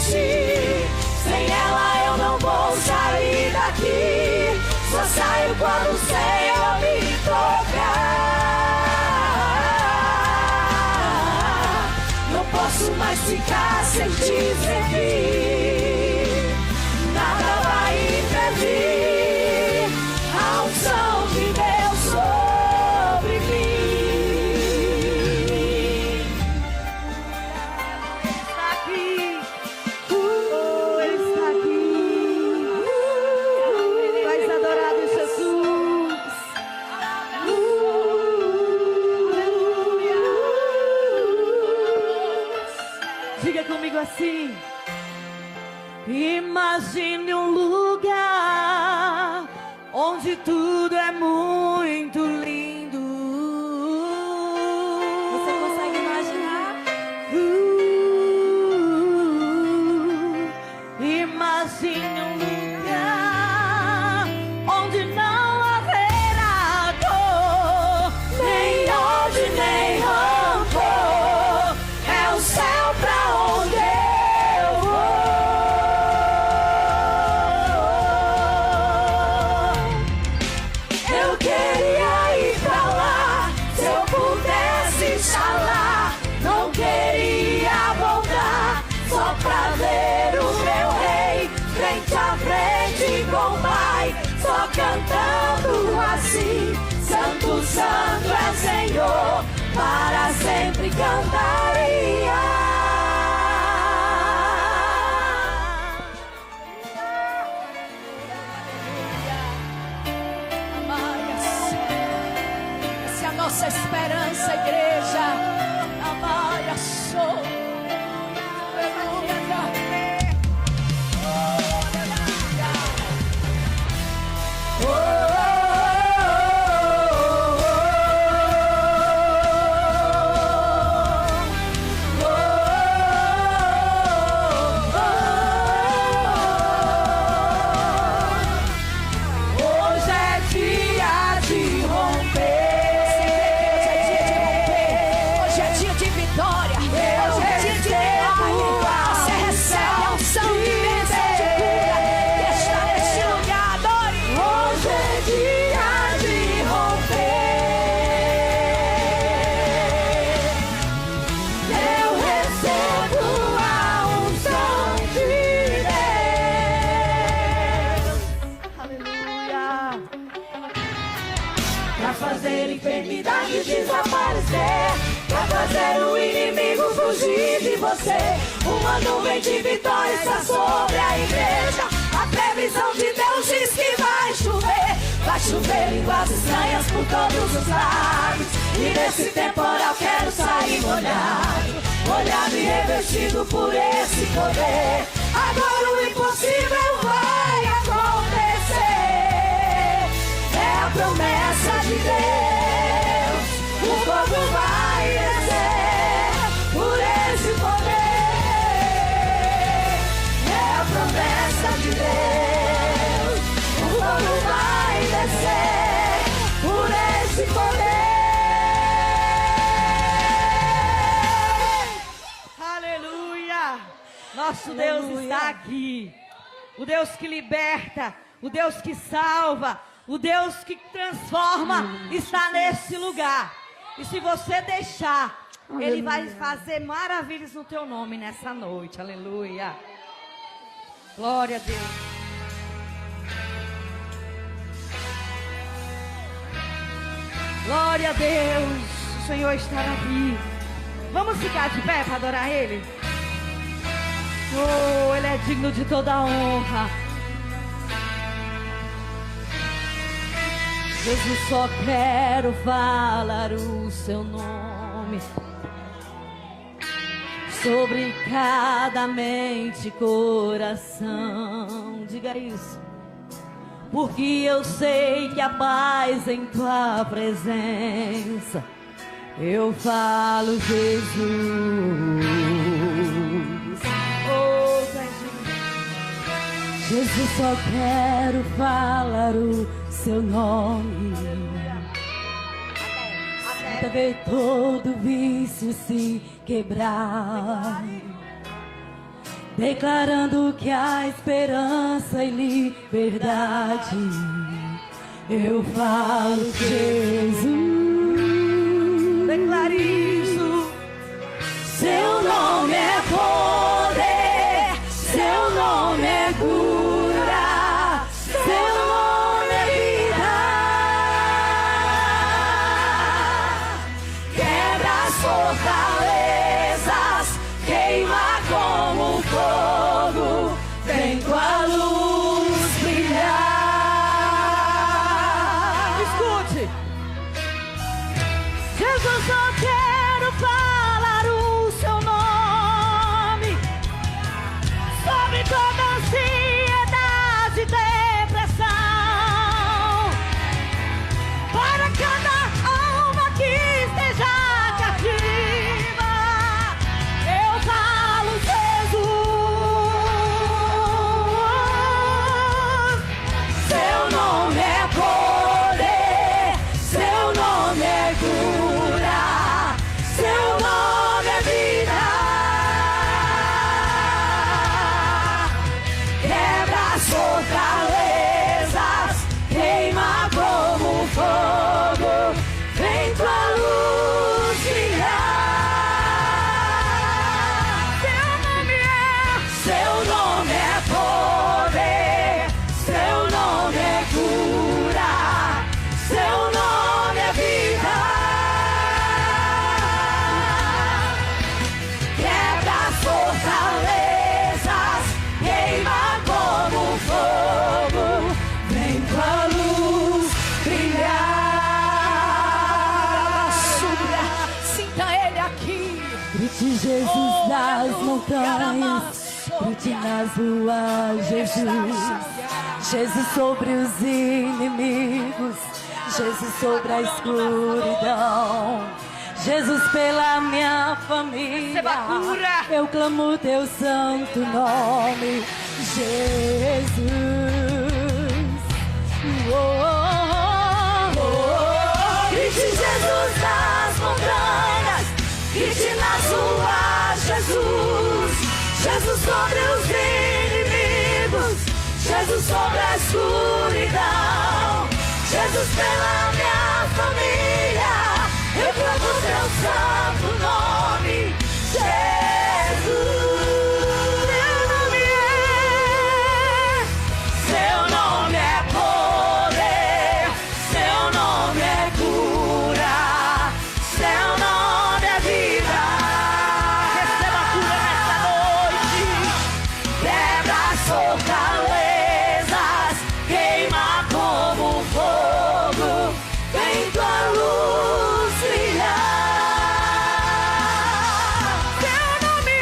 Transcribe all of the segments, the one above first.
ti. Sem ela eu não vou sair daqui. Só saio quando o Senhor me tocar. Não posso mais ficar sem te servir. Nada vai impedir a unção de Deus sobre mim. Está aqui, Ele está aqui. Mais adorado Jesus. Diga comigo assim. Imagine um lugar onde tudo é muito lindo. Você consegue imaginar? Imagine um lugar onde não haverá dor, nem ódio, nem rancor. É o céu pra onde eu vou. Eu queria ir pra lá, se eu pudesse estar lá. Não queria voltar, só pra ver o meu rei frente a frente com o Pai, só cantando assim: Santo, Santo é o Senhor, para sempre cantaria. Essa é a nossa esperança, igreja. Amaia, sou. Hoje é dia de romper. Hoje é dia de vitória. Hoje é dia de milagre. Você recebe a unção de bênção, de cura, que está neste lugar. Adore. Hoje é dia de romper. Eu recebo a unção de Deus. Aleluia. Pra fazer enfermidade desaparecer, pra fazer o inimigo fugir de você. Uma nuvem de vitória está sobre a igreja. A previsão de Deus diz que vai chover. Vai chover línguas estranhas por todos os lados. E nesse temporal quero sair molhado, molhado e revestido por esse poder. Agora o impossível vai acontecer. É a promessa de Deus. O fogo vai descer por esse poder. É a promessa de Deus. O fogo vai descer por esse poder. Aleluia. Nosso Deus está aqui. O Deus que liberta, o Deus que salva, o Deus que transforma está nesse lugar. E se você deixar, Ele vai fazer maravilhas no teu nome nessa noite. Aleluia. Glória a Deus. Glória a Deus. O Senhor está aqui. Vamos ficar de pé para adorar Ele? Oh, Ele é digno de toda a honra. Jesus, só quero falar o seu nome sobre cada mente e coração. Diga isso. Porque eu sei que a paz em tua presença. Eu falo Jesus. Oh, Jesus, só quero falar o seu nome. Até ver todo vício se quebrar. declarando que há esperança e liberdade. Eu falo Jesus. Declare isso. Seu nome é poder, seu nome é cura, seu nome é vida. Quebra as fortalezas, queima como fogo, vem com a luz brilhar. Escute. Jesus, eu quero falar o seu nome sobre toda ansiedade e depressão, para cada alma que esteja cativa. Eu falo Jesus. Seu nome é poder, seu nome é cura, seu nome é vida. Quebra as fortalezas, queima como fogo, vem com a luz brilhar. Seu nome é poder, seu nome é cura, seu nome é vida. Quebra as fortalezas, queima como fogo, vem com a luz brilhar. Sinta ele aqui. Grite Jesus nas montanhas, grite nas ruas, Jesus. Jesus sobre os inimigos, Jesus sobre a escuridão, Jesus pela minha família. Receba cura. Eu clamo teu santo nome, Jesus. Oh, oh, oh. Grite Jesus nas montanhas, grite nas ruas, Jesus. Jesus sobre os inimigos, Jesus sobre a escuridão, Jesus pela minha família. Eu clamo teu santo nome, Jesus. Seu nome é poder, seu nome é cura, seu nome é vida. Receba a cura nesta noite. Quebra as fortalezas, queima como fogo, vem com a luz brilhar. Seu nome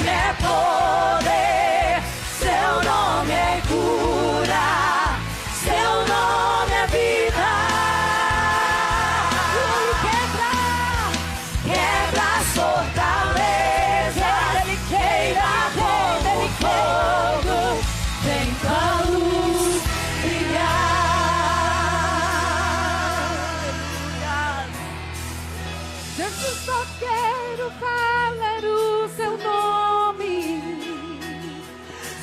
é poder, seu nome é cura, seu nome é vida. Quebra as fortalezas, queima como fogo, vem com a luz brilhar. Jesus, só quero falar o seu nome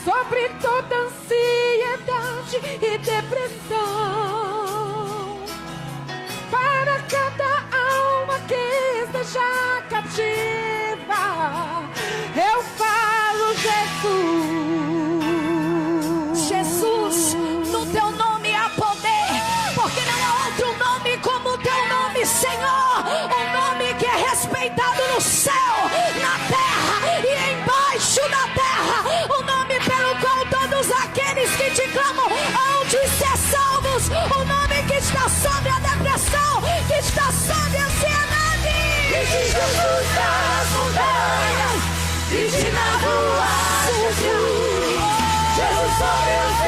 sobre toda ansiedade e depressão, para cada alma que esteja cativa. Eu falo Jesus. Jesus, no teu nome há poder, porque não há outro nome como o teu nome, Senhor. Um nome que é respeitado no céu, na terra e embaixo da terra. O nome pelo qual todos aqueles que te clamam hão de ser salvos. O nome que está sobre a depressão, que está sobre a ansiedade. Grite Jesus nas montanhas, grite na rua, Jesus. Jesus sobre os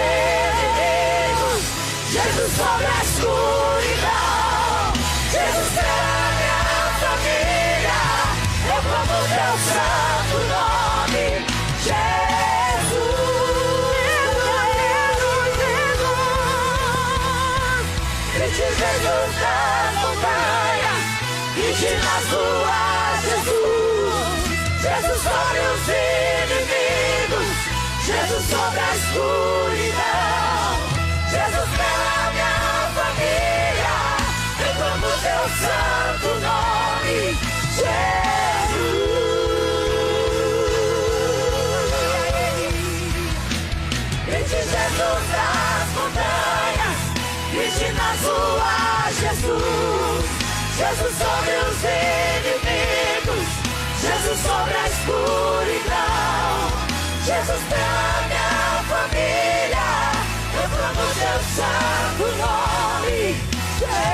inimigos, Jesus sobre a escuridão, Jesus pela minha família. Eu clamo teu santo nome, Jesus. Grite Jesus nas montanhas, grite nas ruas, Jesus. Jesus sobre os Jesus sobre a escuridão, Jesus pela minha família, eu clamo teu santo nome, Jesus. Grite Jesus das montanhas, grite nas ruas, Jesus. Jesus sobre os inimigos, Jesus sobre a escuridão, Jesus pela minha família, eu clamo teu santo nome, Jesus.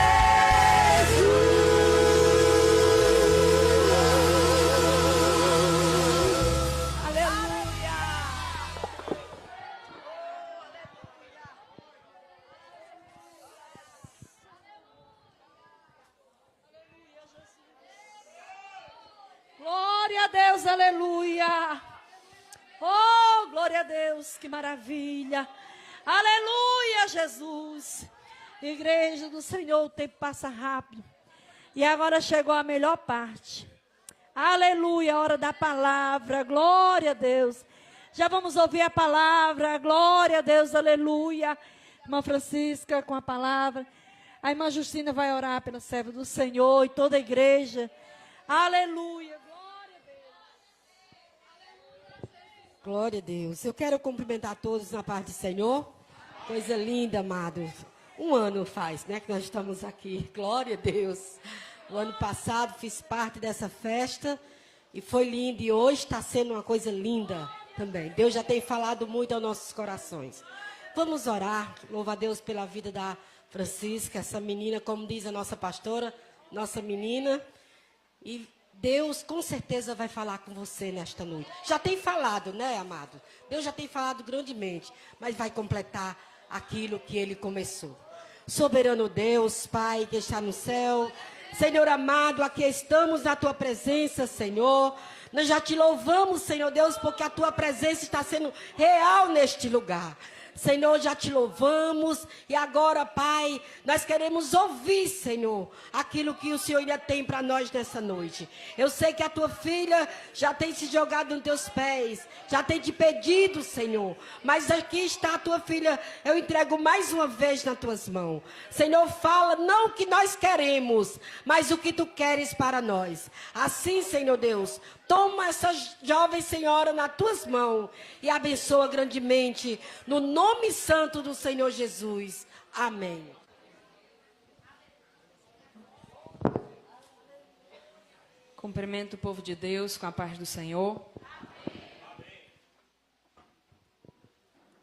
Glória a Deus, aleluia. Oh, glória a Deus, que maravilha. Aleluia, Jesus. Igreja do Senhor, o tempo passa rápido. E agora chegou a melhor parte. Aleluia, a hora da palavra. Glória a Deus. Já vamos ouvir a palavra. Glória a Deus, aleluia. Irmã Francisca com a palavra. A irmã Justina vai orar pela serva do Senhor e toda a igreja. Aleluia. Glória a Deus. Eu quero cumprimentar todos na paz do Senhor. Coisa linda, amados. Um ano faz, né, que nós estamos aqui. Glória a Deus. O ano passado fiz parte dessa festa e foi lindo. E hoje está sendo uma coisa linda também. Deus já tem falado muito aos nossos corações. Vamos orar. Louva a Deus pela vida da Francisca, essa menina, como diz a nossa pastora, nossa menina. E Deus com certeza vai falar com você nesta noite. Já tem falado, né, amado? Deus já tem falado grandemente, mas vai completar aquilo que Ele começou. Soberano Deus, Pai que está no céu, Senhor amado, aqui estamos na Tua presença, Senhor. Nós já te louvamos, Senhor Deus, porque a Tua presença está sendo real neste lugar. Senhor, já te louvamos e agora, Pai, nós queremos ouvir, Senhor, aquilo que o Senhor ainda tem para nós nessa noite. Eu sei que a tua filha já tem se jogado nos teus pés, já tem te pedido, Senhor, mas aqui está a tua filha, eu entrego mais uma vez nas tuas mãos. Senhor, fala não o que nós queremos, mas o que tu queres para nós. Assim, Senhor Deus, toma essa jovem senhora nas tuas mãos e abençoa grandemente, no nome santo do Senhor Jesus. Amém. Cumprimento o povo de Deus com a paz do Senhor.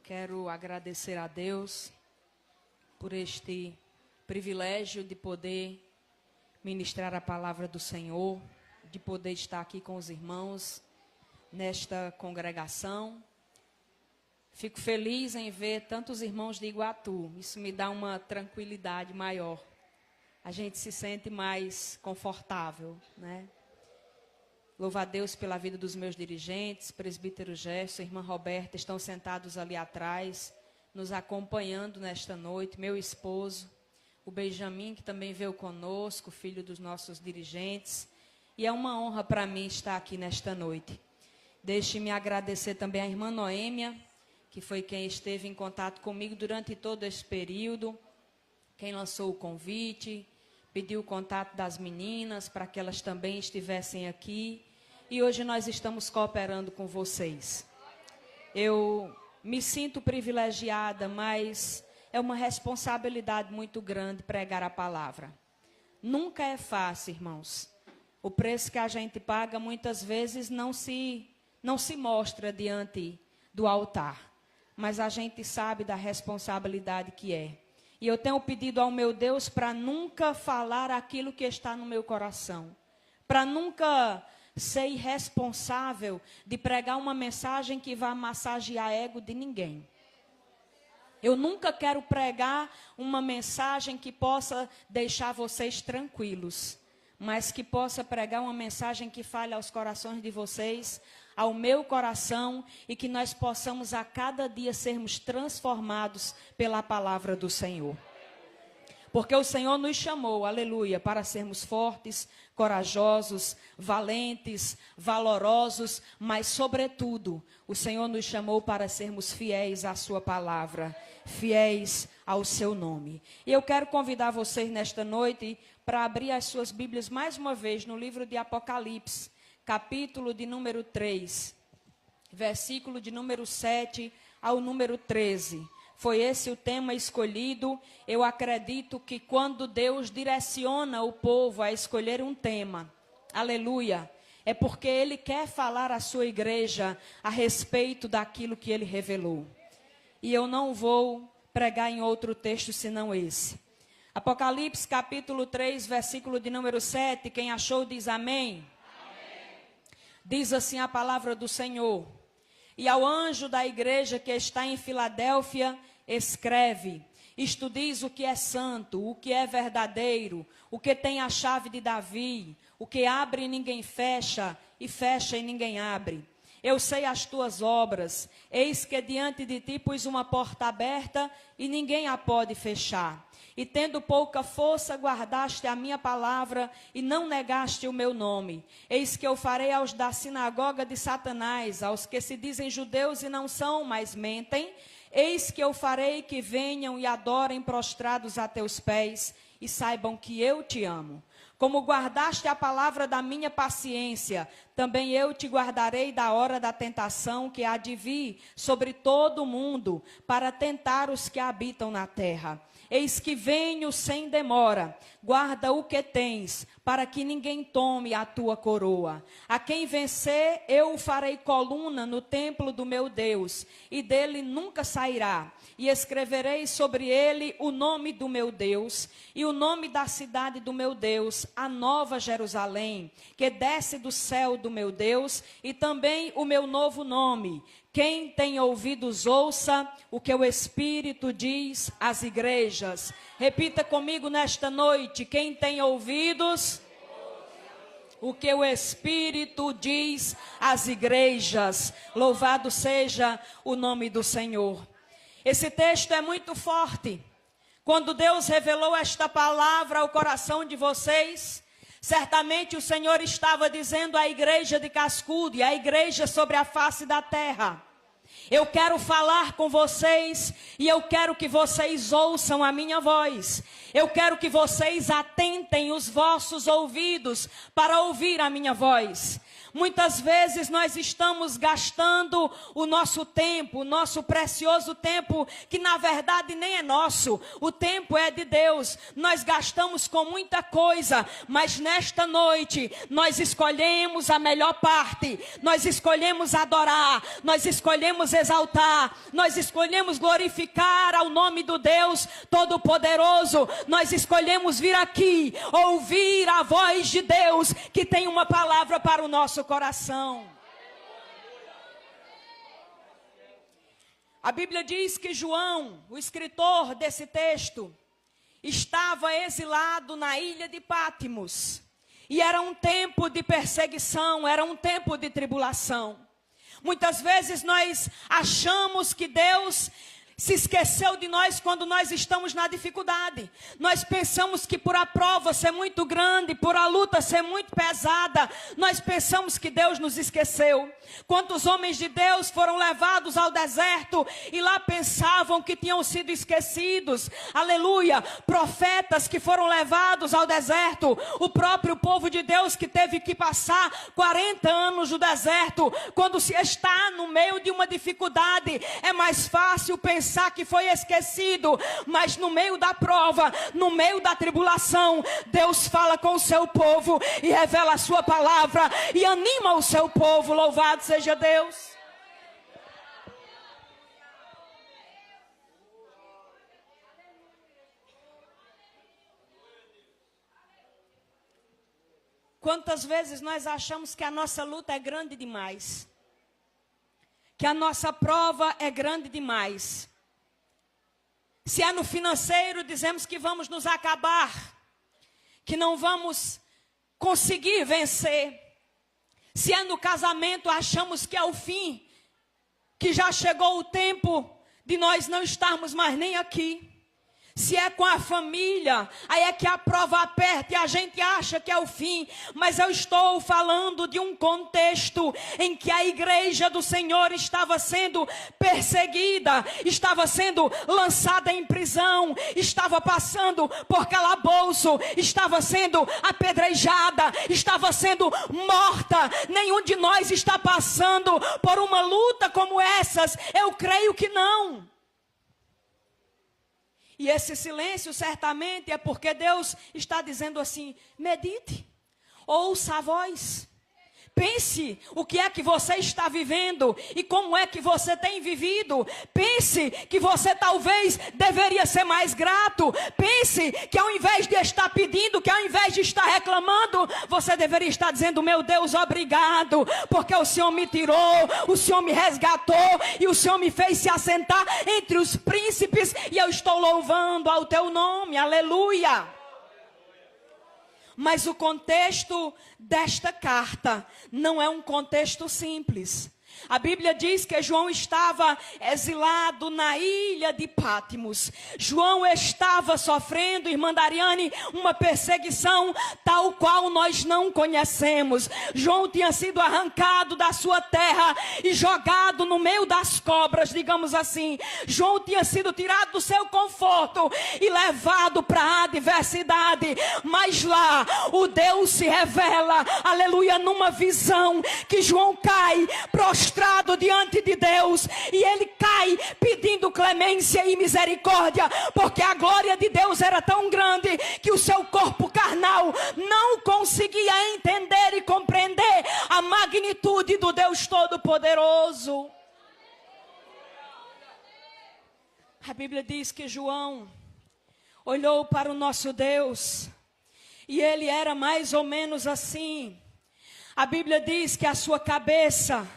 Quero agradecer a Deus por este privilégio de poder ministrar a palavra do Senhor, de poder estar aqui com os irmãos nesta congregação. Fico feliz em ver tantos irmãos de Iguatu. Isso me dá uma tranquilidade maior. A gente se sente mais confortável, né? Louvo a Deus pela vida dos meus dirigentes, presbítero Gerson, irmã Roberta, estão sentados ali atrás, nos acompanhando nesta noite. Meu esposo, o Benjamin, que também veio conosco, filho dos nossos dirigentes. E é uma honra para mim estar aqui nesta noite. Deixe-me agradecer também à irmã Noêmia, que foi quem esteve em contato comigo durante todo esse período, quem lançou o convite, pediu o contato das meninas para que elas também estivessem aqui. E hoje nós estamos cooperando com vocês. Eu me sinto privilegiada, mas é uma responsabilidade muito grande pregar a palavra. Nunca é fácil, irmãos. O preço que a gente paga muitas vezes não se mostra diante do altar. Mas a gente sabe da responsabilidade que é. E eu tenho pedido ao meu Deus para nunca falar aquilo que está no meu coração. Para nunca ser irresponsável de pregar uma mensagem que vá massagear ego de ninguém. Eu nunca quero pregar uma mensagem que possa deixar vocês tranquilos, mas que possa pregar uma mensagem que fale aos corações de vocês, ao meu coração, e que nós possamos a cada dia sermos transformados pela palavra do Senhor. Porque o Senhor nos chamou, aleluia, para sermos fortes, corajosos, valentes, valorosos, mas sobretudo, o Senhor nos chamou para sermos fiéis à sua palavra, fiéis ao seu nome. E eu quero convidar vocês nesta noite para abrir as suas Bíblias mais uma vez no livro de Apocalipse, capítulo de número 3, versículo de número 7 ao número 13. Foi esse o tema escolhido. Eu acredito que quando Deus direciona o povo a escolher um tema, aleluia, é porque Ele quer falar à sua igreja a respeito daquilo que Ele revelou. E eu não vou pregar em outro texto senão esse. Apocalipse capítulo 3, versículo de número 7, quem achou diz amém. Amém. Diz assim a palavra do Senhor: e ao anjo da igreja que está em Filadélfia, escreve: isto diz o que é santo, o que é verdadeiro, o que tem a chave de Davi, o que abre e ninguém fecha, e fecha e ninguém abre. Eu sei as tuas obras, eis que diante de ti pus uma porta aberta, e ninguém a pode fechar. E tendo pouca força, guardaste a minha palavra, e não negaste o meu nome. Eis que eu farei aos da sinagoga de Satanás, aos que se dizem judeus e não são, mas mentem, eis que eu farei que venham e adorem prostrados a teus pés, e saibam que eu te amo. Como guardaste a palavra da minha paciência, também eu te guardarei da hora da tentação que há de vir sobre todo o mundo, para tentar os que habitam na terra. Eis que venho sem demora, guarda o que tens, para que ninguém tome a tua coroa. A quem vencer, eu o farei coluna no templo do meu Deus, e dele nunca sairá. E escreverei sobre ele o nome do meu Deus, e o nome da cidade do meu Deus, a nova Jerusalém, que desce do céu do meu Deus, e também o meu novo nome. Quem tem ouvidos, ouça o que o Espírito diz às igrejas. Repita comigo nesta noite: quem tem ouvidos, o que o Espírito diz às igrejas. Louvado seja o nome do Senhor. Esse texto é muito forte. Quando Deus revelou esta palavra ao coração de vocês, certamente o Senhor estava dizendo à igreja de Cascudo e à igreja sobre a face da terra: eu quero falar com vocês e eu quero que vocês ouçam a minha voz. Eu quero que vocês atentem os vossos ouvidos para ouvir a minha voz. Muitas vezes nós estamos gastando o nosso tempo, o nosso precioso tempo, que na verdade nem é nosso. O tempo é de Deus. Nós gastamos com muita coisa, mas nesta noite nós escolhemos a melhor parte. Nós escolhemos adorar, nós escolhemos exaltar, nós escolhemos glorificar ao nome do Deus Todo-Poderoso. Nós escolhemos vir aqui, ouvir a voz de Deus, que tem uma palavra para o nosso coração. A Bíblia diz que João, o escritor desse texto, estava exilado na ilha de Pátimos. E era um tempo de perseguição, era um tempo de tribulação. Muitas vezes nós achamos que Deus se esqueceu de nós quando nós estamos na dificuldade. Nós pensamos que por a prova ser muito grande, por a luta ser muito pesada, nós pensamos que Deus nos esqueceu. Quantos homens de Deus foram levados ao deserto e lá pensavam que tinham sido esquecidos? Aleluia! Profetas que foram levados ao deserto, o próprio povo de Deus que teve que passar 40 anos no deserto. Quando se está no meio de uma dificuldade, é mais fácil pensar que foi esquecido, mas no meio da prova, no meio da tribulação, Deus fala com o seu povo e revela a sua palavra e anima o seu povo. Louvado seja Deus. Quantas vezes nós achamos que a nossa luta é grande demais, que a nossa prova é grande demais. Se é no financeiro, dizemos que vamos nos acabar, que não vamos conseguir vencer. Se é no casamento, achamos que é o fim, que já chegou o tempo de nós não estarmos mais nem aqui. Se é com a família, aí é que a prova aperta e a gente acha que é o fim. Mas eu estou falando de um contexto em que a igreja do Senhor estava sendo perseguida, estava sendo lançada em prisão, estava passando por calabouço, estava sendo apedrejada, estava sendo morta. Nenhum de nós está passando por uma luta como essas. Eu creio que não. E esse silêncio certamente é porque Deus está dizendo assim: medite, ouça a voz. Pense o que é que você está vivendo e como é que você tem vivido. Pense que você talvez deveria ser mais grato. Pense que ao invés de estar pedindo, que ao invés de estar reclamando, você deveria estar dizendo: meu Deus, obrigado, porque o Senhor me tirou, o Senhor me resgatou e o Senhor me fez se assentar entre os príncipes e eu estou louvando ao teu nome, aleluia. Mas o contexto desta carta não é um contexto simples. A Bíblia diz que João estava exilado na ilha de Pátimos. João estava sofrendo, irmã Dariane, uma perseguição tal qual nós não conhecemos. João tinha sido arrancado da sua terra e jogado no meio das cobras, digamos assim. João tinha sido tirado do seu conforto e levado para a adversidade. Mas lá o Deus se revela, aleluia, numa visão que João cai prostrado diante de Deus, e ele cai pedindo clemência e misericórdia, porque a glória de Deus era tão grande que o seu corpo carnal não conseguia entender e compreender a magnitude do Deus Todo-Poderoso. A Bíblia diz que João olhou para o nosso Deus e ele era mais ou menos assim. A Bíblia diz que a sua cabeça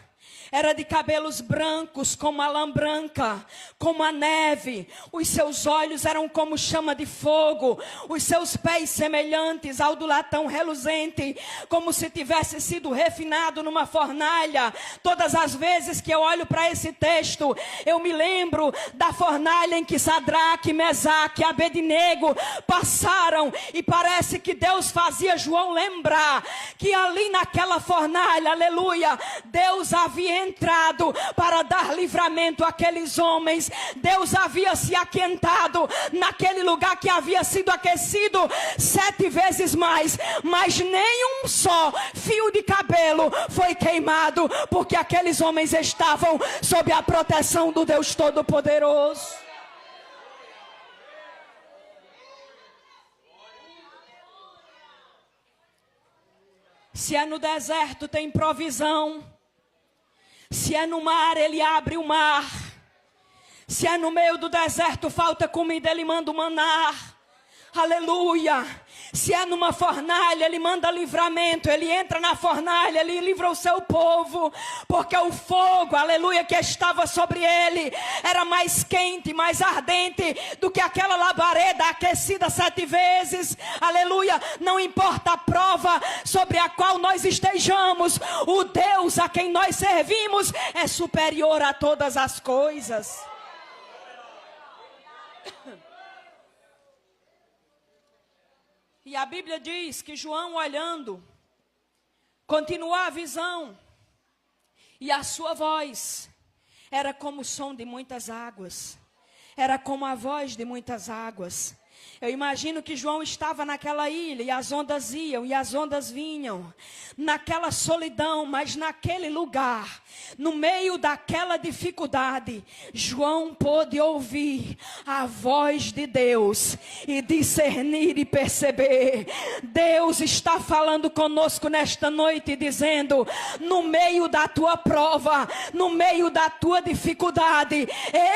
era de cabelos brancos como a lã branca, como a neve. Os seus olhos eram como chama de fogo. Os seus pés semelhantes ao do latão reluzente, como se tivesse sido refinado numa fornalha. Todas as vezes que eu olho para esse texto, eu me lembro da fornalha em que Sadraque, Mesaque e Abednego passaram. E parece que Deus fazia João lembrar que ali naquela fornalha, aleluia, Deus havia entrado para dar livramento àqueles homens. Deus havia se aquentado naquele lugar que havia sido aquecido 7 vezes mais, mas nenhum só fio de cabelo foi queimado, porque aqueles homens estavam sob a proteção do Deus Todo-Poderoso. Se é no deserto, tem provisão. Se é no mar, ele abre o mar. Se é no meio do deserto, falta comida, ele manda o maná. Aleluia. Se é numa fornalha, ele manda livramento. Ele entra na fornalha, ele livra o seu povo. Porque o fogo, aleluia, que estava sobre ele era mais quente, mais ardente do que aquela labareda aquecida 7 vezes. Aleluia. Não importa a prova sobre a qual nós estejamos, o Deus a quem nós servimos é superior a todas as coisas. E a Bíblia diz que João, olhando, continuou a visão, e a sua voz era como o som de muitas águas, era como a voz de muitas águas. Eu imagino que João estava naquela ilha e as ondas iam e as ondas vinham, naquela solidão, mas naquele lugar, no meio daquela dificuldade, João pôde ouvir a voz de Deus e discernir e perceber. Deus está falando conosco nesta noite, dizendo: no meio da tua prova, no meio da tua dificuldade,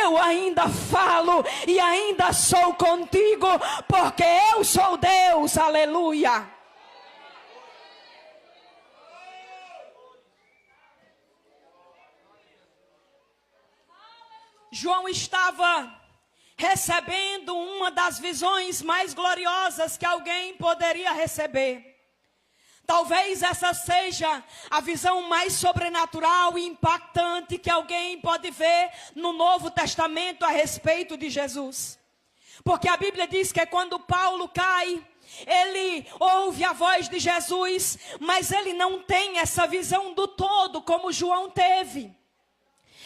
eu ainda falo e ainda sou contigo, porque eu sou Deus, aleluia. João estava recebendo uma das visões mais gloriosas que alguém poderia receber. Talvez essa seja a visão mais sobrenatural e impactante que alguém pode ver no Novo Testamento a respeito de Jesus. Porque a Bíblia diz que quando Paulo cai, ele ouve a voz de Jesus, mas ele não tem essa visão do todo como João teve.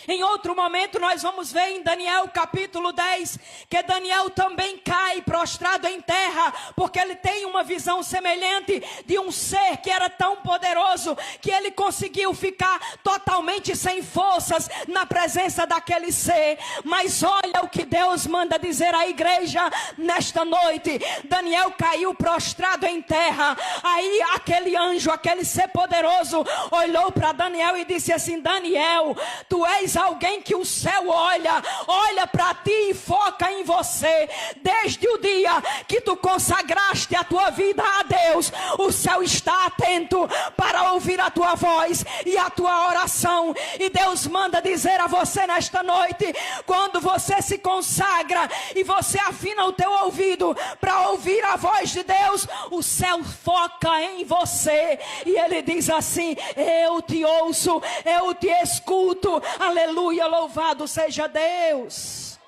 Em outro momento nós vamos ver em Daniel capítulo 10, que Daniel também cai prostrado em terra, porque ele tem uma visão semelhante de um ser que era tão poderoso, que ele conseguiu ficar totalmente sem forças na presença daquele ser. Mas olha o que Deus manda dizer à igreja nesta noite. Daniel caiu prostrado em terra, aí aquele anjo, aquele ser poderoso, olhou para Daniel e disse assim: Daniel, tu és alguém que o céu olha para ti e foca em você. Desde o dia que tu consagraste a tua vida a Deus, o céu está atento para ouvir a tua voz e a tua oração. E Deus manda dizer a você nesta noite, quando você se consagra e você afina o teu ouvido para ouvir a voz de Deus, o céu foca em você e ele diz assim: eu te ouço, eu te escuto. Aleluia, louvado seja Deus.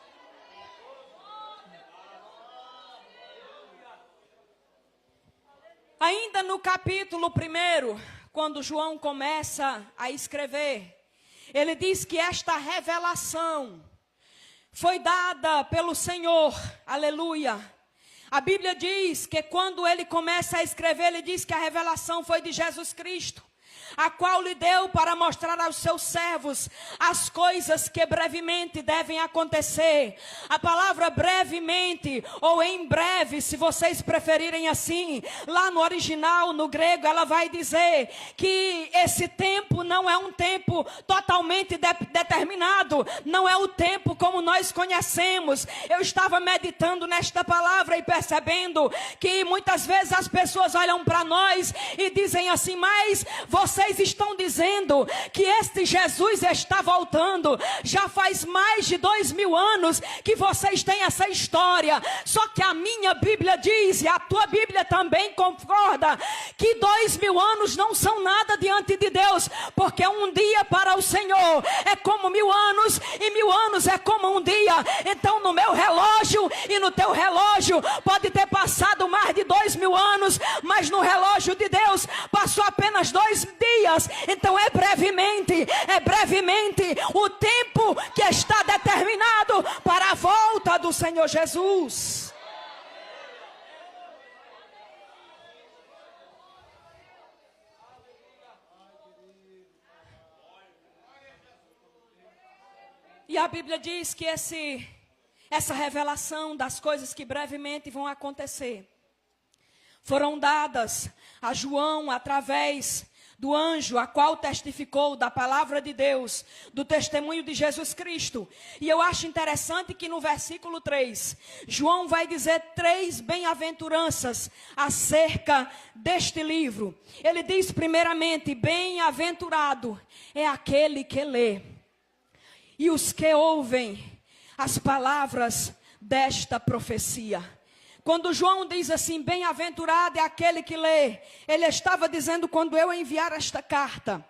Ainda no capítulo 1, quando João começa a escrever, ele diz que esta revelação foi dada pelo Senhor, aleluia. A Bíblia diz que quando ele começa a escrever, ele diz que a revelação foi de Jesus Cristo, a qual lhe deu para mostrar aos seus servos as coisas que brevemente devem acontecer. A palavra brevemente, ou em breve, se vocês preferirem assim, lá no original, no grego, ela vai dizer que esse tempo não é um tempo totalmente determinado, não é o tempo como nós conhecemos. Eu estava meditando nesta palavra e percebendo que muitas vezes as pessoas olham para nós e dizem assim: mas vocês estão dizendo que este Jesus está voltando. Já faz mais de 2000 anos que vocês têm essa história. Só que a minha Bíblia diz, e a tua Bíblia também concorda, que 2000 anos não são nada diante de Deus, porque um dia para o Senhor é como 1000 anos, e 1000 anos é como um dia. Então no meu relógio e no teu relógio pode ter passado mais de 2000 anos, mas no relógio de Deus passou apenas 2 dias. Então é brevemente o tempo que está determinado para a volta do Senhor Jesus. E a Bíblia diz que essa revelação das coisas que brevemente vão acontecer foram dadas a João através do anjo, a qual testificou da palavra de Deus, do testemunho de Jesus Cristo. E eu acho interessante que no versículo 3, João vai dizer 3 bem-aventuranças acerca deste livro. Ele diz primeiramente: bem-aventurado é aquele que lê e os que ouvem as palavras desta profecia. Quando João diz assim, bem-aventurado é aquele que lê, ele estava dizendo, quando eu enviar esta carta,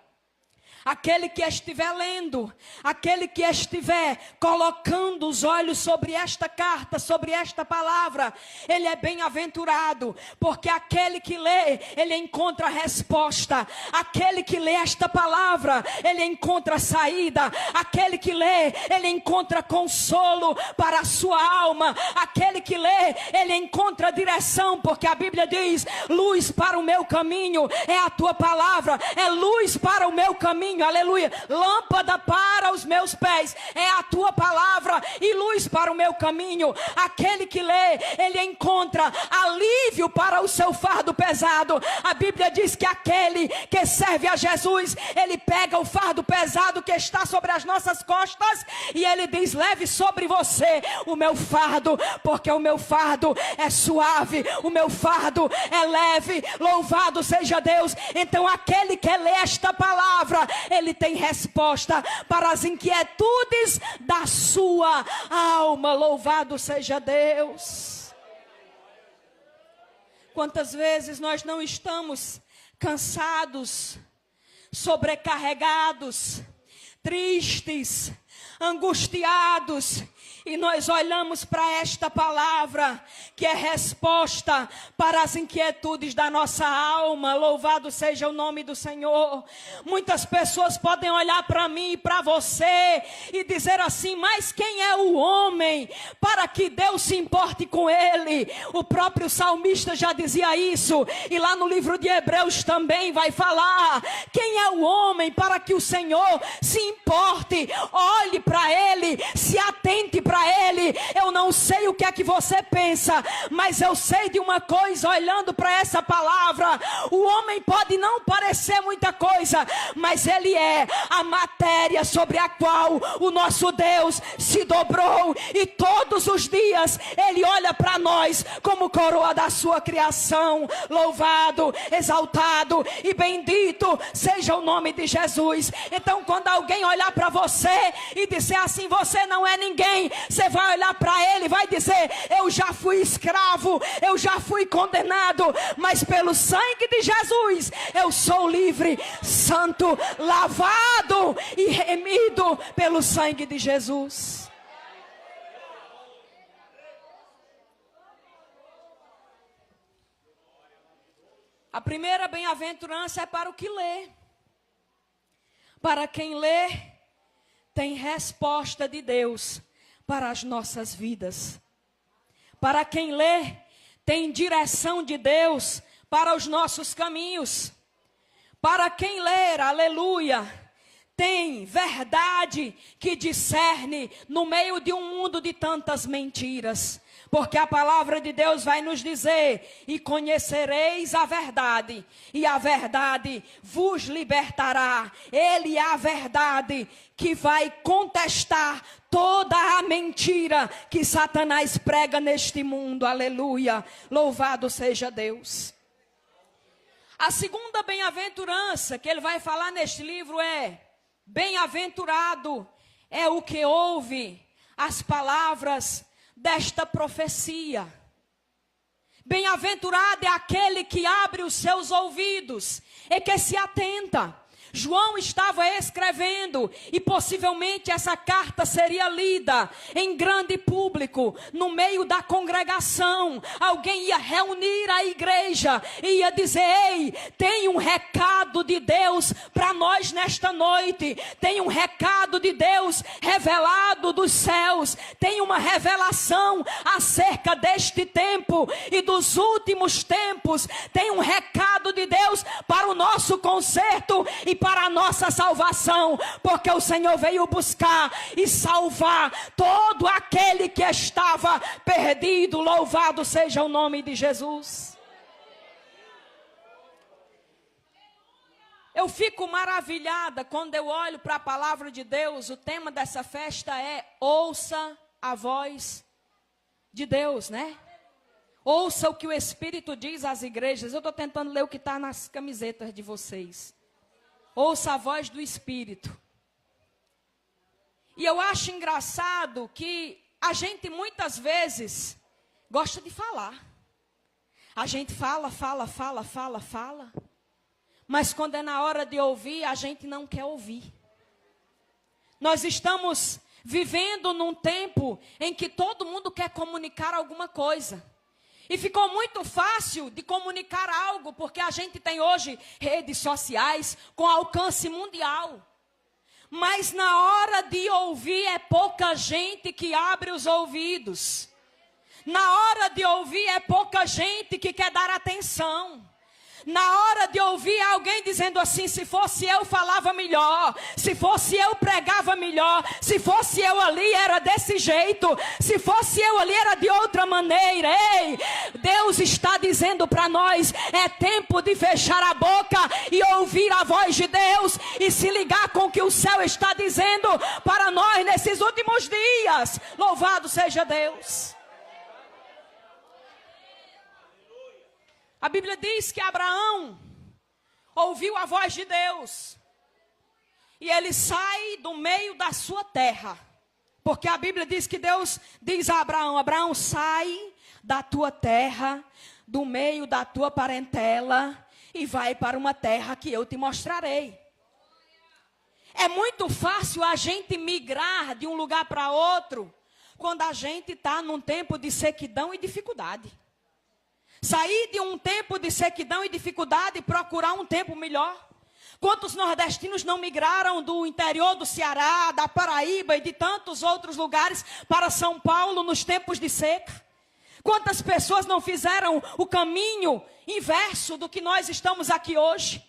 aquele que estiver lendo, aquele que estiver colocando os olhos sobre esta carta, sobre esta palavra, ele é bem-aventurado, porque aquele que lê, ele encontra resposta. Aquele que lê esta palavra, ele encontra saída. Aquele que lê, ele encontra consolo para a sua alma. Aquele que lê, ele encontra direção, porque a Bíblia diz: luz para o meu caminho é a tua palavra, é luz para o meu caminho. Aleluia, lâmpada para os meus pés é a tua palavra e luz para o meu caminho. Aquele que lê, ele encontra alívio para o seu fardo pesado. A Bíblia diz que aquele que serve a Jesus, ele pega o fardo pesado que está sobre as nossas costas e ele diz: leve sobre você o meu fardo, porque o meu fardo é suave, o meu fardo é leve. Louvado seja Deus. Então aquele que lê esta palavra, ele tem resposta para as inquietudes da sua alma. Louvado seja Deus. Quantas vezes nós não estamos cansados, sobrecarregados, tristes, angustiados, E nós olhamos para esta palavra, que é resposta para as inquietudes da nossa alma. Louvado seja o nome do Senhor. Muitas pessoas podem olhar para mim e para você e dizer assim: mas quem é o homem para que Deus se importe com ele? O próprio salmista já dizia isso. E lá no livro de Hebreus também vai falar: quem é o homem para que o Senhor se importe? Olhe para ele, se atente para ele. Eu não sei o que é que você pensa, mas eu sei de uma coisa, olhando para essa palavra: o homem pode não parecer muita coisa, mas ele é a matéria sobre a qual o nosso Deus se dobrou, e todos os dias ele olha para nós como coroa da sua criação. Louvado, exaltado e bendito seja o nome de Jesus. Então, quando alguém olhar para você e disser assim: você não é ninguém, você vai olhar para ele e vai dizer: eu já fui escravo, eu já fui condenado, mas pelo sangue de Jesus eu sou livre, santo, lavado e remido pelo sangue de Jesus. A primeira bem-aventurança é para o que lê. Para quem lê, tem resposta de Deus para as nossas vidas. Para quem lê, tem direção de Deus para os nossos caminhos. Para quem ler, aleluia, tem verdade que discerne no meio de um mundo de tantas mentiras. Porque a palavra de Deus vai nos dizer: e conhecereis a verdade, e a verdade vos libertará. Ele é a verdade que vai contestar toda a mentira que Satanás prega neste mundo. Aleluia, louvado seja Deus. A segunda bem-aventurança que ele vai falar neste livro é: bem-aventurado é o que ouve as palavras desta profecia. Bem-aventurado é aquele que abre os seus ouvidos e que se atenta. João estava escrevendo e possivelmente essa carta seria lida em grande público, no meio da congregação. Alguém ia reunir a igreja e ia dizer: ei, tem um recado de Deus para nós nesta noite. Tem um recado de Deus revelado dos céus. Tem uma revelação acerca deste tempo e dos últimos tempos. Tem um recado de Deus para o nosso conserto e para a nossa salvação, porque o Senhor veio buscar e salvar todo aquele que estava perdido. Louvado seja o nome de Jesus. Eu fico maravilhada quando eu olho para a palavra de Deus. O tema dessa festa é: ouça a voz de Deus, né? Ouça o que o Espírito diz às igrejas. Eu estou tentando ler o que está nas camisetas de vocês. Ouça a voz do Espírito. E eu acho engraçado que a gente muitas vezes gosta de falar. A gente fala. Mas quando é na hora de ouvir, a gente não quer ouvir. Nós estamos vivendo num tempo em que todo mundo quer comunicar alguma coisa. E ficou muito fácil de comunicar algo, porque a gente tem hoje redes sociais com alcance mundial. Mas na hora de ouvir é pouca gente que abre os ouvidos. Na hora de ouvir é pouca gente que quer dar atenção. Na hora de ouvir alguém dizendo assim: se fosse eu falava melhor, se fosse eu pregava melhor, se fosse eu ali era desse jeito, se fosse eu ali era de outra maneira. Ei, Deus está dizendo para nós: é tempo de fechar a boca e ouvir a voz de Deus e se ligar com o que o céu está dizendo para nós nesses últimos dias. Louvado seja Deus. A Bíblia diz que Abraão ouviu a voz de Deus. E ele sai do meio da sua terra. Porque a Bíblia diz que Deus diz a Abraão: Abraão, sai da tua terra, do meio da tua parentela, e vai para uma terra que eu te mostrarei. É muito fácil a gente migrar de um lugar para outro, quando a gente está num tempo de sequidão e dificuldade. Sair de um tempo de sequidão e dificuldade e procurar um tempo melhor. Quantos nordestinos não migraram do interior do Ceará, da Paraíba e de tantos outros lugares para São Paulo nos tempos de seca? Quantas pessoas não fizeram o caminho inverso do que nós estamos aqui hoje?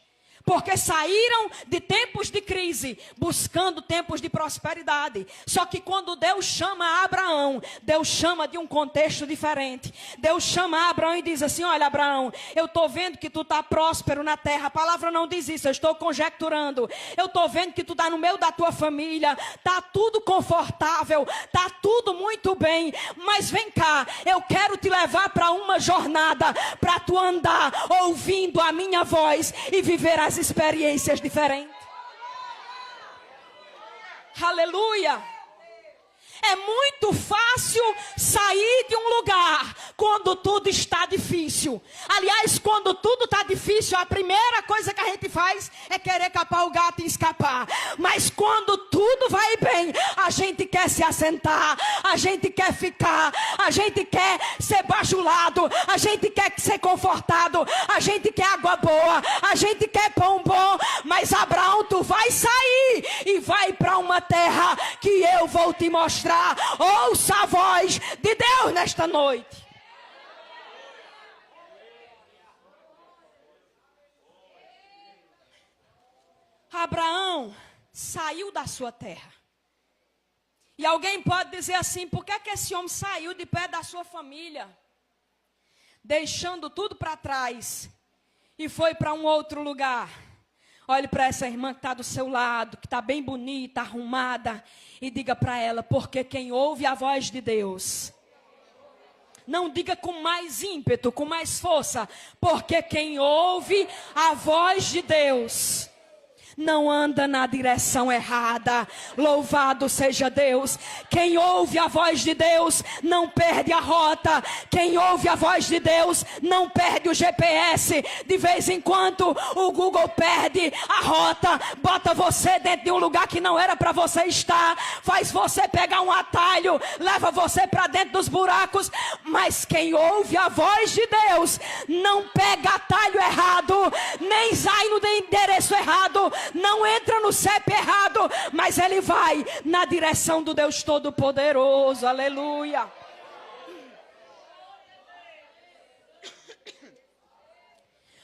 Porque saíram de tempos de crise, buscando tempos de prosperidade. Só que quando Deus chama Abraão, Deus chama de um contexto diferente. Deus chama Abraão e diz assim: olha, Abraão, eu estou vendo que tu está próspero na terra. A palavra não diz isso, eu estou conjecturando. Eu estou vendo que tu está no meio da tua família. Está tudo confortável, está tudo muito bem. Mas vem cá, eu quero te levar para uma jornada, para tu andar ouvindo a minha voz e viver as experiências diferentes. Aleluia. É muito fácil sair de um lugar quando tudo está difícil. Aliás, quando tudo está difícil, a primeira coisa que a gente faz é querer capar o gato e escapar. Mas quando tudo vai bem, a gente quer se assentar, a gente quer ficar, a gente quer ser bajulado, a gente quer ser confortado, a gente quer água boa, a gente quer pão bom. Mas Abraão, tu vai sair e vai para uma terra que eu vou te mostrar. Ouça a voz de Deus nesta noite. Abraão saiu da sua terra. E alguém pode dizer assim: por que esse homem saiu de perto da sua família, deixando tudo para trás e foi para um outro lugar? Olhe para essa irmã que está do seu lado, que está bem bonita, arrumada, e diga para ela: porque quem ouve a voz de Deus, não diga com mais ímpeto, com mais força, porque quem ouve a voz de Deus não anda na direção errada. Louvado seja Deus. Quem ouve a voz de Deus não perde a rota. Quem ouve a voz de Deus não perde o GPS. De vez em quando o Google perde a rota, bota você dentro de um lugar que não era para você estar, faz você pegar um atalho, leva você para dentro dos buracos. Mas quem ouve a voz de Deus não pega atalho errado, nem sai no endereço errado, não entra no CEP errado, mas ele vai na direção do Deus Todo-Poderoso. Aleluia.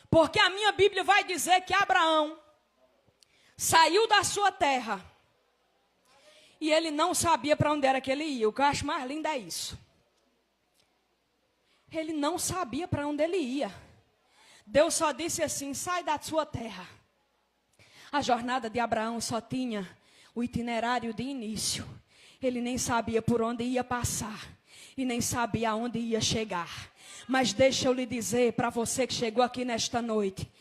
Porque a minha Bíblia vai dizer que Abraão saiu da sua terra e ele não sabia para onde era que ele ia. O que eu acho mais lindo é isso. Ele não sabia para onde ele ia. Deus só disse assim: sai da sua terra. A jornada de Abraão só tinha o itinerário de início. Ele nem sabia por onde ia passar e nem sabia aonde ia chegar. Mas deixa eu lhe dizer, para você que chegou aqui nesta noite,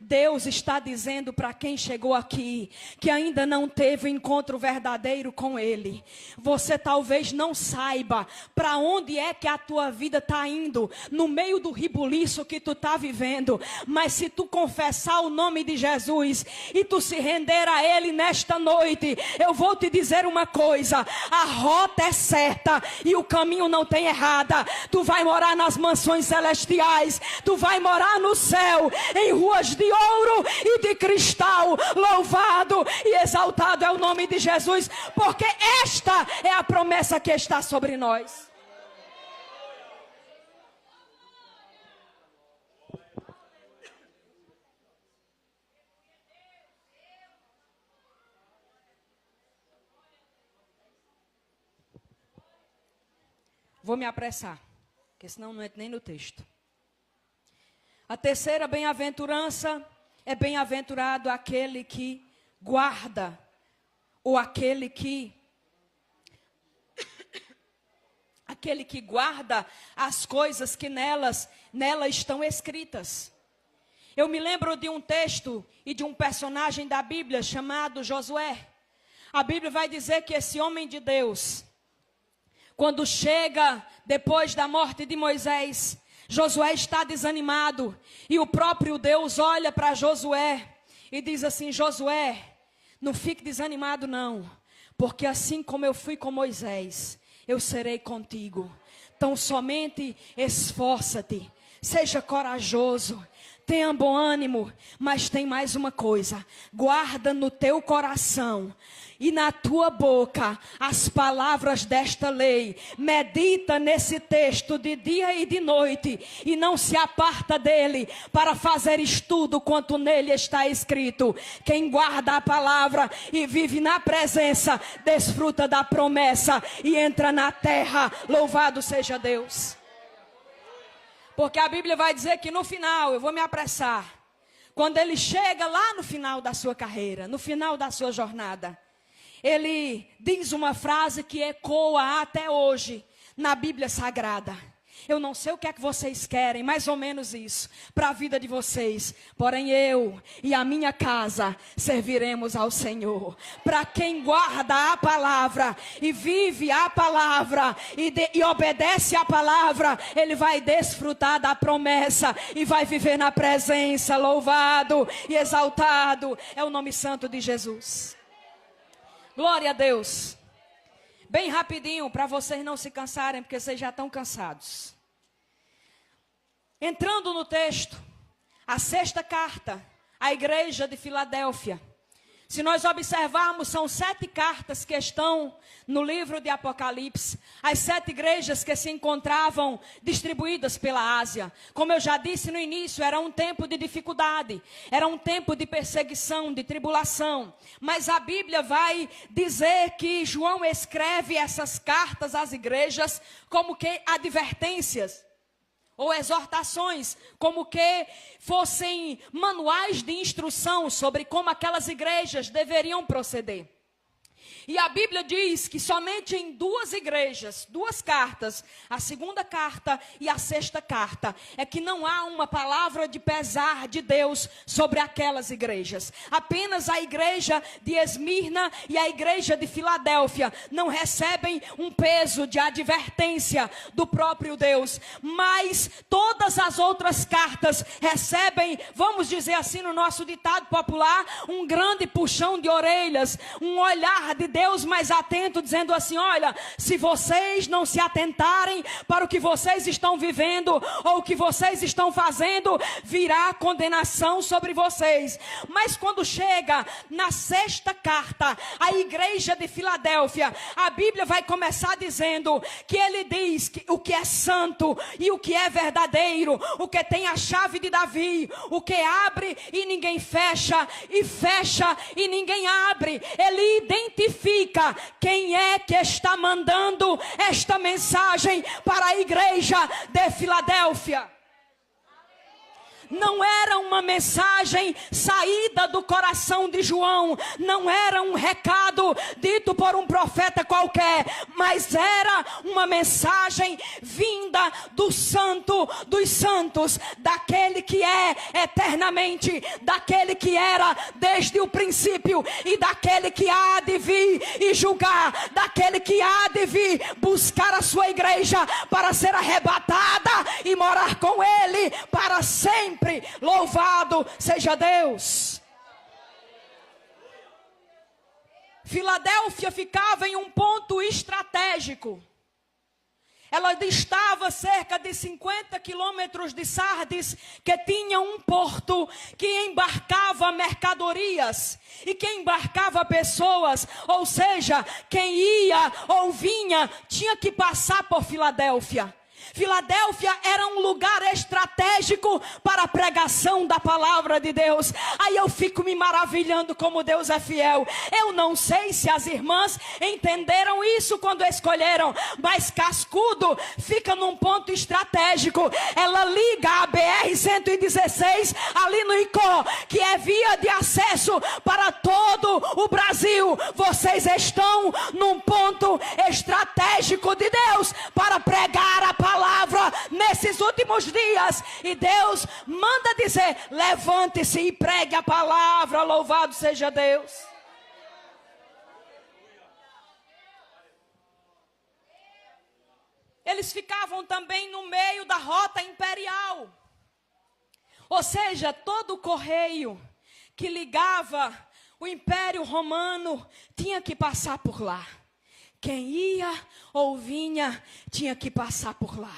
Deus está dizendo para quem chegou aqui, que ainda não teve um encontro verdadeiro com Ele. Você talvez não saiba para onde é que a tua vida está indo, no meio do ribuliço que tu está vivendo. Mas se tu confessar o nome de Jesus e tu se render a Ele nesta noite, eu vou te dizer uma coisa: a rota é certa e o caminho não tem errada. Tu vai morar nas mansões celestiais, tu vai morar no céu, em ruas de ouro e de cristal. Louvado e exaltado é o nome de Jesus, porque esta é a promessa que está sobre nós. Vou me apressar, porque senão não entra nem no texto. A terceira bem-aventurança é: bem-aventurado aquele que guarda, ou aquele que guarda as coisas que nela estão escritas. Eu me lembro de um texto e de um personagem da Bíblia chamado Josué. A Bíblia vai dizer que esse homem de Deus, quando chega depois da morte de Moisés, Josué está desanimado e o próprio Deus olha para Josué e diz assim: Josué, não fique desanimado não, porque assim como eu fui com Moisés, eu serei contigo. Então somente esforça-te, seja corajoso, tenha bom ânimo, mas tem mais uma coisa: guarda no teu coração e na tua boca as palavras desta lei. Medita nesse texto de dia e de noite, e não se aparta dele, para fazer estudo quanto nele está escrito. Quem guarda a palavra e vive na presença, desfruta da promessa e entra na terra. Louvado seja Deus. Porque a Bíblia vai dizer que no final, eu vou me apressar, quando ele chega lá no final da sua carreira, no final da sua jornada, ele diz uma frase que ecoa até hoje na Bíblia Sagrada. Eu não sei o que é que vocês querem, mais ou menos isso, para a vida de vocês. Porém eu e a minha casa serviremos ao Senhor. Para quem guarda a palavra e vive a palavra e obedece a palavra, ele vai desfrutar da promessa e vai viver na presença. Louvado e exaltado é o nome santo de Jesus. Glória a Deus. Bem rapidinho, para vocês não se cansarem, porque vocês já estão cansados. Entrando no texto, a 6ª carta à igreja de Filadélfia. Se nós observarmos, são 7 cartas que estão no livro de Apocalipse. As 7 igrejas que se encontravam distribuídas pela Ásia. Como eu já disse no início, era um tempo de dificuldade. Era um tempo de perseguição, de tribulação. Mas a Bíblia vai dizer que João escreve essas cartas às igrejas como que advertências. Ou exortações, como que fossem manuais de instrução sobre como aquelas igrejas deveriam proceder. E a Bíblia diz que somente em 2 igrejas, 2 cartas, a 2ª carta e a 6ª carta, é que não há uma palavra de pesar de Deus sobre aquelas igrejas. Apenas a igreja de Esmirna e a igreja de Filadélfia não recebem um peso de advertência do próprio Deus. Mas todas as outras cartas recebem, vamos dizer assim no nosso ditado popular, um grande puxão de orelhas, um olhar de Deus mais atento, dizendo assim: olha, se vocês não se atentarem para o que vocês estão vivendo ou o que vocês estão fazendo, virá condenação sobre vocês. Mas quando chega na 6ª carta, a igreja de Filadélfia, a Bíblia vai começar dizendo que ele diz que o que é santo e o que é verdadeiro, o que tem a chave de Davi, o que abre e ninguém fecha, e fecha e ninguém abre. Ele identifica quem é que está mandando esta mensagem para a igreja de Filadélfia. Não era uma mensagem saída do coração de João, não era um recado dito por um profeta qualquer, mas era uma mensagem vinda do Santo dos Santos, daquele que é eternamente, daquele que era desde o princípio e daquele que há de vir e julgar, daquele que há de vir buscar a sua igreja para ser arrebatada e morar com ele para sempre. Louvado seja Deus. Filadélfia ficava em um ponto estratégico. Ela distava cerca de 50 quilômetros de Sardes, que tinha um porto que embarcava mercadorias e que embarcava pessoas. Ou seja, quem ia ou vinha tinha que passar por Filadélfia. Filadélfia era um lugar estratégico para a pregação da palavra de Deus. Aí eu fico me maravilhando como Deus é fiel. Eu não sei se as irmãs entenderam isso quando escolheram, mas Cascudo fica num ponto estratégico. Ela liga a BR-116 ali no Icó, que é via de acesso para todo o Brasil. Vocês estão num ponto estratégico de Deus para pregar a palavra nesses últimos dias, e Deus manda dizer: levante-se e pregue a palavra. Louvado seja Deus. Eles ficavam também no meio da rota imperial, ou seja, todo o correio que ligava o Império Romano tinha que passar por lá. Quem ia ou vinha tinha que passar por lá.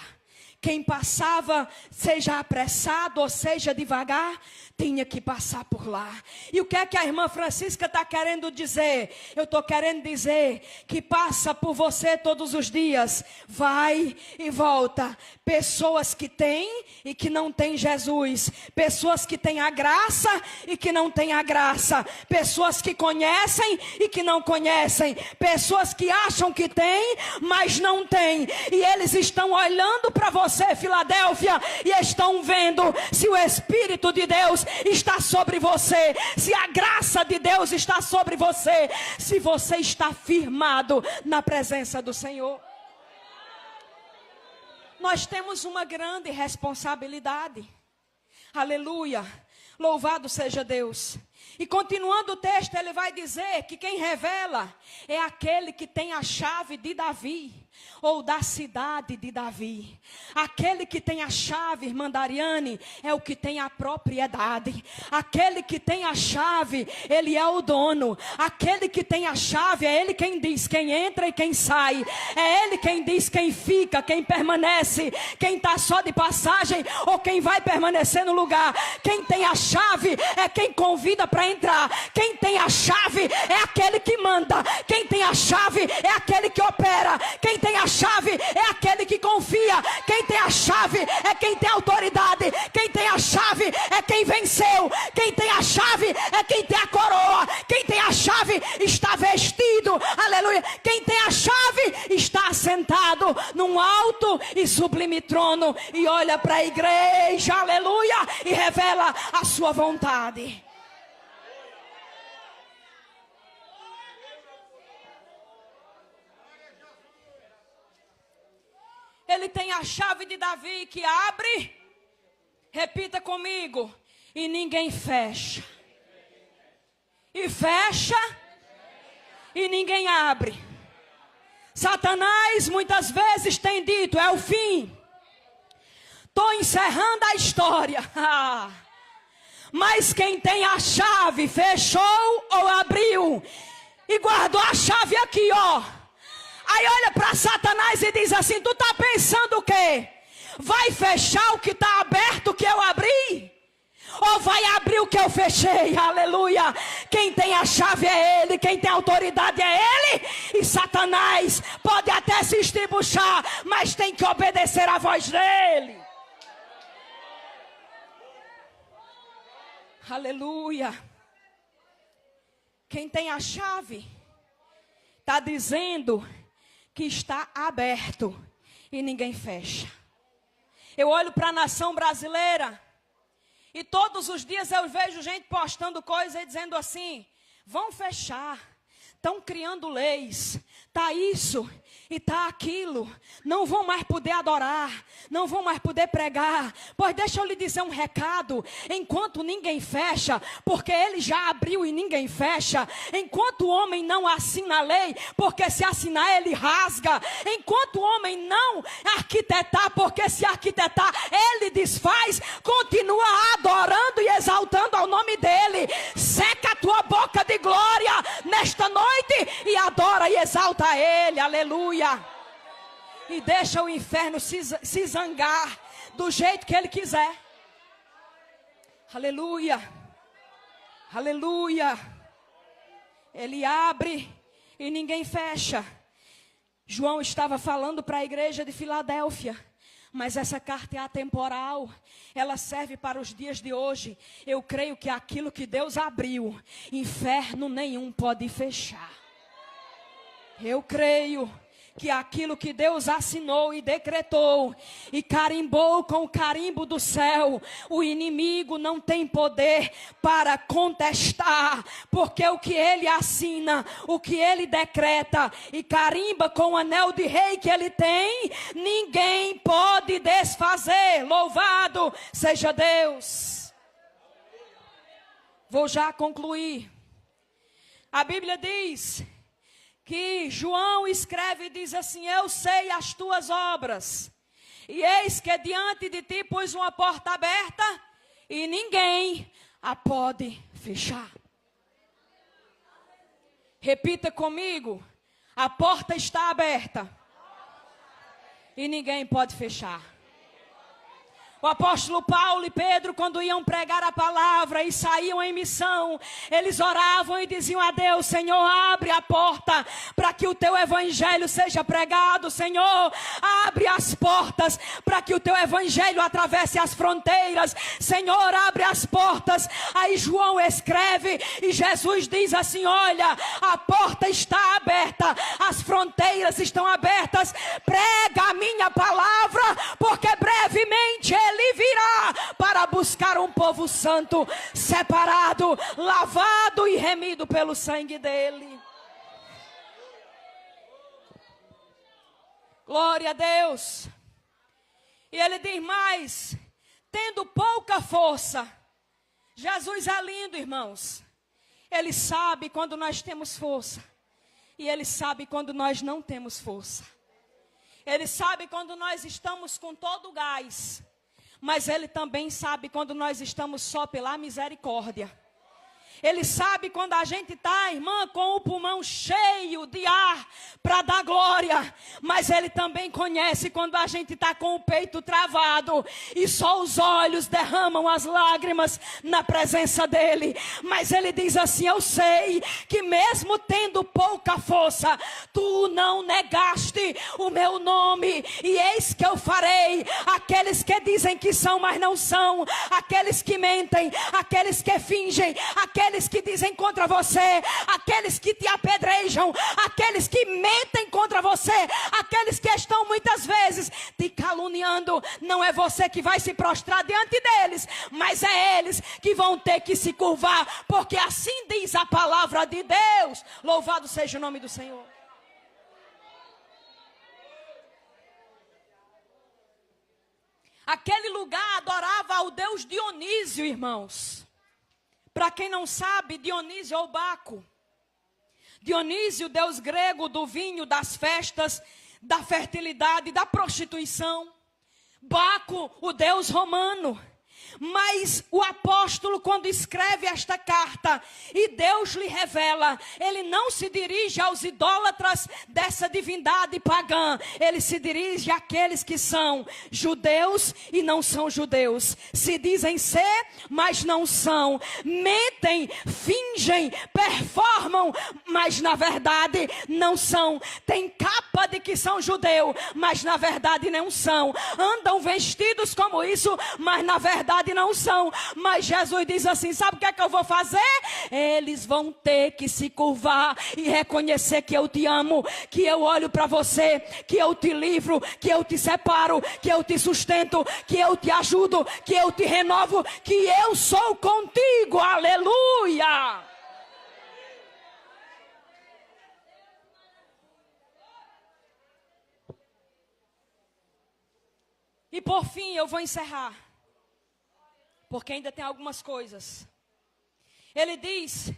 Quem passava, seja apressado ou seja devagar, tinha que passar por lá. E o que é que a irmã Francisca está querendo dizer? Eu estou querendo dizer que passa por você todos os dias, vai e volta. Pessoas que têm e que não têm Jesus. Pessoas que têm a graça e que não têm a graça. Pessoas que conhecem e que não conhecem. Pessoas que acham que têm, mas não têm. E eles estão olhando para você, Filadélfia, e estão vendo se o Espírito de Deus está sobre você, se a graça de Deus está sobre você, se você está firmado na presença do Senhor. Nós temos uma grande responsabilidade. Aleluia. Louvado seja Deus. E continuando o texto, ele vai dizer que quem revela é aquele que tem a chave de Davi, ou da cidade de Davi. Aquele que tem a chave, irmã Dariane, é o que tem a propriedade. Aquele que tem a chave, ele é o dono. Aquele que tem a chave, é ele quem diz quem entra e quem sai. É ele quem diz quem fica, quem permanece, quem está só de passagem ou quem vai permanecer no lugar. Quem tem a chave é quem convida para entrar. Quem tem a chave é aquele que manda. Quem tem a chave é aquele que opera. Quem tem a chave é aquele que confia. Quem tem a chave é quem tem autoridade. Quem tem a chave é quem venceu. Quem tem a chave é quem tem a coroa. Quem tem a chave está vestido. Aleluia. Quem tem a chave está assentado num alto e sublime trono e olha para a igreja. Aleluia. E revela a sua vontade. Ele tem a chave de Davi que abre, repita comigo, e ninguém fecha. E fecha, e ninguém abre. Satanás muitas vezes tem dito, é o fim. Estou encerrando a história. Mas quem tem a chave, fechou ou abriu, e guardou a chave aqui, ó. Aí olha para Satanás e diz assim, tu está pensando o quê? Vai fechar o que está aberto que eu abri? Ou vai abrir o que eu fechei? Aleluia. Quem tem a chave é ele, quem tem a autoridade é ele. E Satanás pode até se estribuchar, mas tem que obedecer à voz dele. Aleluia. Quem tem a chave está dizendo que está aberto e ninguém fecha. Eu olho para a nação brasileira e todos os dias eu vejo gente postando coisas e dizendo assim, vão fechar, estão criando leis, está isso e está aquilo, não vão mais poder adorar, não vão mais poder pregar. Pois deixa eu lhe dizer um recado, enquanto ninguém fecha, porque ele já abriu e ninguém fecha, enquanto o homem não assina a lei, porque se assinar ele rasga, enquanto o homem não arquitetar, porque se arquitetar ele desfaz, continua adorando e exaltando ao nome dele. Seca a tua boca de glória nesta noite e adora e exalta a ele, aleluia. E deixa o inferno se zangar do jeito que ele quiser. Aleluia. Aleluia. Ele abre e ninguém fecha. João estava falando para a igreja de Filadélfia. Mas essa carta é atemporal. Ela serve para os dias de hoje. Eu creio que aquilo que Deus abriu, inferno nenhum pode fechar. Eu creio que aquilo que Deus assinou e decretou e carimbou com o carimbo do céu, o inimigo não tem poder para contestar, porque o que ele assina, o que ele decreta e carimba com o anel de rei que ele tem, ninguém pode desfazer. Louvado seja Deus. Vou já concluir. A Bíblia diz que João escreve e diz assim, eu sei as tuas obras, e eis que diante de ti pus uma porta aberta, e ninguém a pode fechar. Repita comigo, A porta está aberta. E ninguém pode fechar. O apóstolo Paulo e Pedro, quando iam pregar a palavra e saíam em missão, eles oravam e diziam a Deus: Senhor, abre a porta para que o teu evangelho seja pregado. Senhor, abre as portas para que o teu evangelho atravesse as fronteiras. Senhor, abre as portas. Aí João escreve e Jesus diz assim: olha, a porta está aberta, as fronteiras estão abertas. Prega a minha palavra, porque brevemente ele virá para buscar um povo santo, separado, lavado e remido pelo sangue dele. Glória a Deus. E ele diz mais: tendo pouca força. Jesus é lindo, irmãos. Ele sabe quando nós temos força. E ele sabe quando nós não temos força. Ele sabe quando nós estamos com todo o gás. Mas ele também sabe quando nós estamos só pela misericórdia. Ele sabe quando a gente está, irmã, com o pulmão cheio de ar para dar glória. Mas ele também conhece quando a gente está com o peito travado e só os olhos derramam as lágrimas na presença dele. Mas ele diz assim: eu sei que mesmo tendo pouca força, tu não negaste o meu nome. E eis que eu farei aqueles que dizem que são, mas não são. Aqueles que mentem, aqueles que fingem, aqueles que dizem contra você, aqueles que te apedrejam, aqueles que mentem contra você, aqueles que estão muitas vezes te caluniando. Não é você que vai se prostrar diante deles, mas é eles que vão ter que se curvar, porque assim diz a palavra de Deus. Louvado seja o nome do Senhor. Aquele lugar adorava ao deus Dionísio, irmãos. Para quem não sabe, Dionísio ou Baco. Dionísio, deus grego do vinho, das festas, da fertilidade, da prostituição. Baco, o deus romano. Mas o apóstolo, quando escreve esta carta e Deus lhe revela, ele não se dirige aos idólatras dessa divindade pagã. Ele se dirige àqueles que são judeus e não são judeus. Se dizem ser, mas não são. Mentem, fingem, performam, mas na verdade não são. Tem capa de que são judeu, mas na verdade não são. Andam vestidos como isso, mas na verdade não são. Mas Jesus diz assim: sabe o que é que eu vou fazer? Eles vão ter que se curvar e reconhecer que eu te amo, que eu olho para você, que eu te livro, que eu te separo, que eu te sustento, que eu te ajudo, que eu te renovo, que eu sou contigo. Aleluia! E por fim eu vou encerrar, porque ainda tem algumas coisas. Ele diz: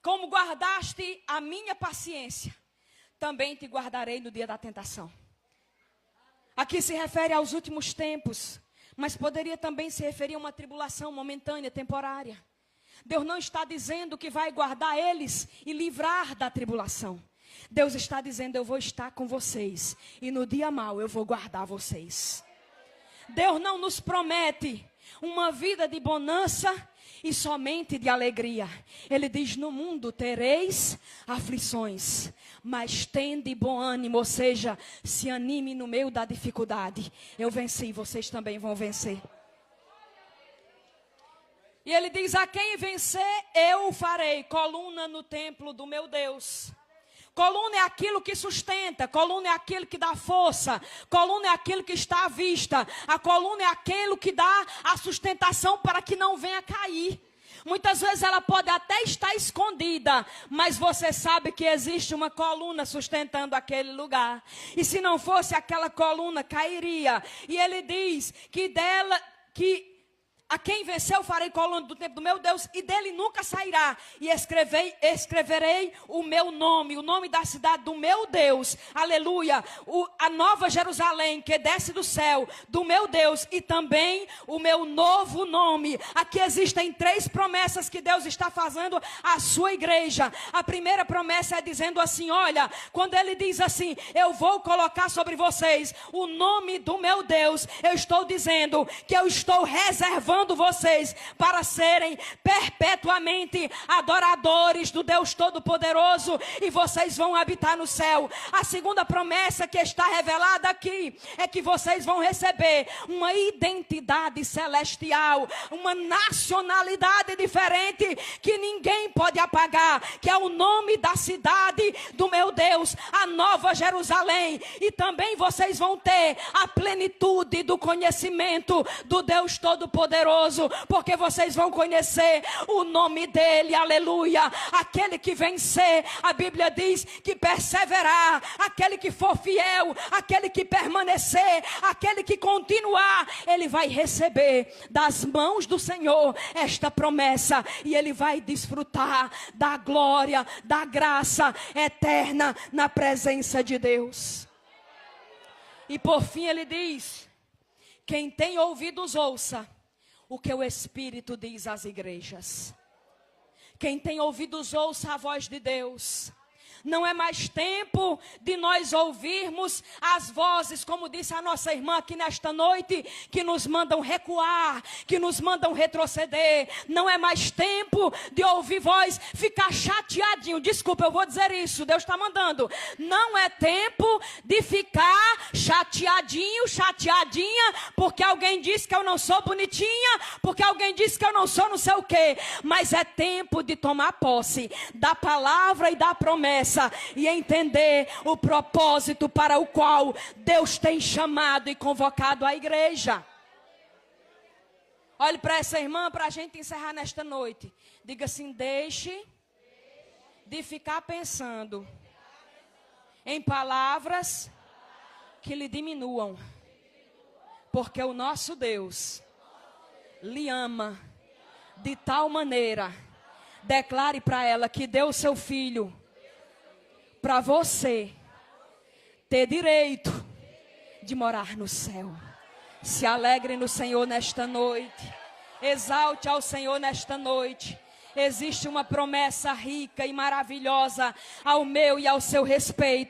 como guardaste a minha paciência, também te guardarei no dia da tentação. Aqui se refere aos últimos tempos, mas poderia também se referir a uma tribulação momentânea, temporária. Deus não está dizendo que vai guardar eles e livrar da tribulação. Deus está dizendo: eu vou estar com vocês e no dia mau eu vou guardar vocês. Deus não nos promete uma vida de bonança e somente de alegria. Ele diz: no mundo tereis aflições, mas tende bom ânimo, ou seja, se anime no meio da dificuldade. Eu venci, vocês também vão vencer. E ele diz: a quem vencer, eu o farei coluna no templo do meu Deus. Coluna é aquilo que sustenta, coluna é aquilo que dá força, coluna é aquilo que está à vista, a coluna é aquilo que dá a sustentação para que não venha cair. Muitas vezes ela pode até estar escondida, mas você sabe que existe uma coluna sustentando aquele lugar. E se não fosse aquela coluna, cairia. E ele diz que A quem venceu farei coluna do templo do meu Deus, e dele nunca sairá. E escreverei o meu nome, o nome da cidade do meu Deus. Aleluia. A nova Jerusalém que desce do céu, do meu Deus, e também o meu novo nome. Aqui existem 3 promessas que Deus está fazendo à sua igreja. A primeira promessa é dizendo assim, olha, quando ele diz assim, eu vou colocar sobre vocês o nome do meu Deus, eu estou dizendo que eu estou reservando vocês para serem perpetuamente adoradores do Deus Todo-Poderoso, e vocês vão habitar no céu. A segunda promessa que está revelada aqui é que vocês vão receber uma identidade celestial, uma nacionalidade diferente que ninguém pode apagar, que é o nome da cidade do meu Deus, a Nova Jerusalém. E também vocês vão ter a plenitude do conhecimento do Deus Todo-Poderoso, porque vocês vão conhecer o nome dele, aleluia. Aquele que vencer, a Bíblia diz que perseverar, aquele que for fiel, aquele que permanecer, aquele que continuar, ele vai receber das mãos do Senhor esta promessa, e ele vai desfrutar da glória, da graça eterna na presença de Deus. E por fim ele diz, quem tem ouvidos ouça o que o Espírito diz às igrejas. Quem tem ouvidos ouça a voz de Deus. Não é mais tempo de nós ouvirmos as vozes, como disse a nossa irmã aqui nesta noite, que nos mandam recuar, que nos mandam retroceder. Não é mais tempo de ouvir voz, ficar chateadinho. Desculpa, eu vou dizer isso, Deus está mandando. Não é tempo de ficar chateadinho, chateadinha, porque alguém disse que eu não sou bonitinha, porque alguém disse que eu não sou não sei o quê. Mas é tempo de tomar posse da palavra e da promessa, e entender o propósito para o qual Deus tem chamado e convocado a igreja. Olhe para essa irmã, para a gente encerrar nesta noite. Diga assim, deixe de ficar pensando em palavras que lhe diminuam, porque o nosso Deus lhe ama de tal maneira. Declare para ela que deu o seu filho para você ter direito de morar no céu. Se alegre no Senhor nesta noite. Exalte ao Senhor nesta noite. Existe uma promessa rica e maravilhosa ao meu e ao seu respeito.